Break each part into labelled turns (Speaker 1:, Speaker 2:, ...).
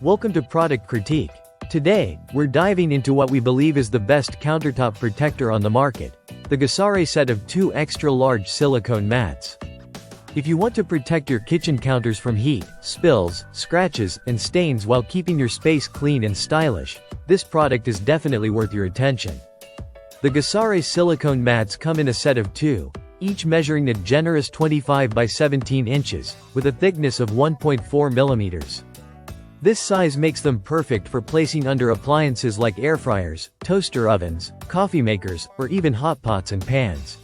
Speaker 1: Welcome to Product Critique. Today, we're diving into what we believe is the best countertop protector on the market, the GASARÉ set of 2 extra-large silicone mats. If you want to protect your kitchen counters from heat, spills, scratches, and stains while keeping your space clean and stylish, this product is definitely worth your attention. The GASARÉ silicone mats come in a set of 2, each measuring a generous 25 by 17 inches, with a thickness of 1.4 millimeters. This size makes them perfect for placing under appliances like air fryers, toaster ovens, coffee makers, or even hot pots and pans.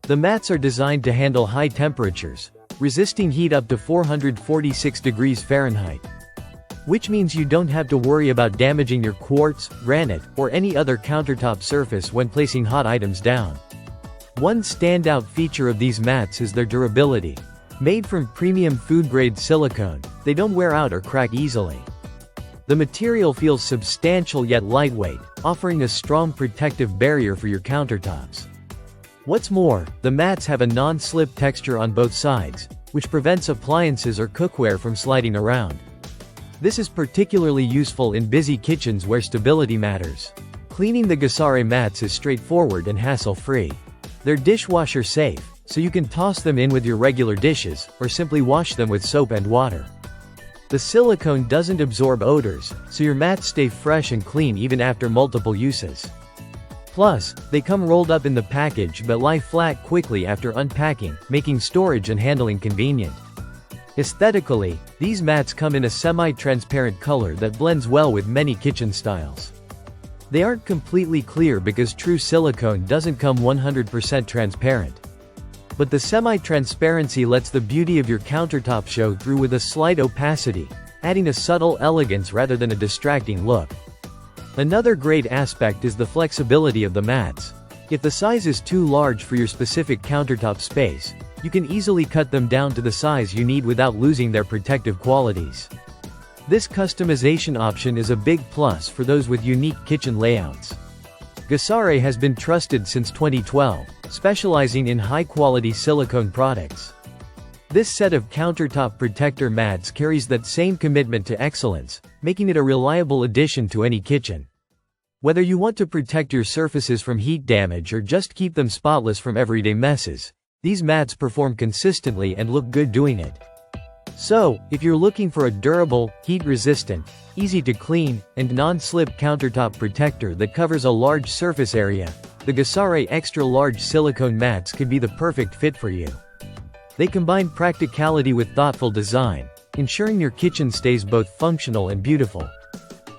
Speaker 1: The mats are designed to handle high temperatures, resisting heat up to 446 degrees Fahrenheit. Which means you don't have to worry about damaging your quartz, granite, or any other countertop surface when placing hot items down. One standout feature of these mats is their durability. Made from premium food-grade silicone, they don't wear out or crack easily. The material feels substantial yet lightweight, offering a strong protective barrier for your countertops. What's more, the mats have a non-slip texture on both sides, which prevents appliances or cookware from sliding around. This is particularly useful in busy kitchens where stability matters. Cleaning the GASARÉ mats is straightforward and hassle-free. They're dishwasher safe, so you can toss them in with your regular dishes, or simply wash them with soap and water. The silicone doesn't absorb odors, so your mats stay fresh and clean even after multiple uses. Plus, they come rolled up in the package but lie flat quickly after unpacking, making storage and handling convenient. Aesthetically, these mats come in a semi-transparent color that blends well with many kitchen styles. They aren't completely clear because true silicone doesn't come 100% transparent. But the semi-transparency lets the beauty of your countertop show through with a slight opacity, adding a subtle elegance rather than a distracting look. Another great aspect is the flexibility of the mats. If the size is too large for your specific countertop space, you can easily cut them down to the size you need without losing their protective qualities. This customization option is a big plus for those with unique kitchen layouts. GASARÉ has been trusted since 2012, specializing in high-quality silicone products. This set of countertop protector mats carries that same commitment to excellence, making it a reliable addition to any kitchen. Whether you want to protect your surfaces from heat damage or just keep them spotless from everyday messes, these mats perform consistently and look good doing it. So, if you're looking for a durable, heat-resistant, easy-to-clean, and non-slip countertop protector that covers a large surface area, the GASARÉ extra-large silicone mats could be the perfect fit for you. They combine practicality with thoughtful design, ensuring your kitchen stays both functional and beautiful.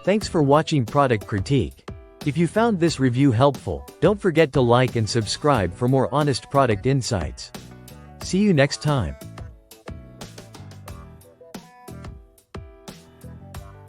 Speaker 1: Thanks for watching Product Critique. If you found this review helpful, don't forget to like and subscribe for more honest product insights. See you next time.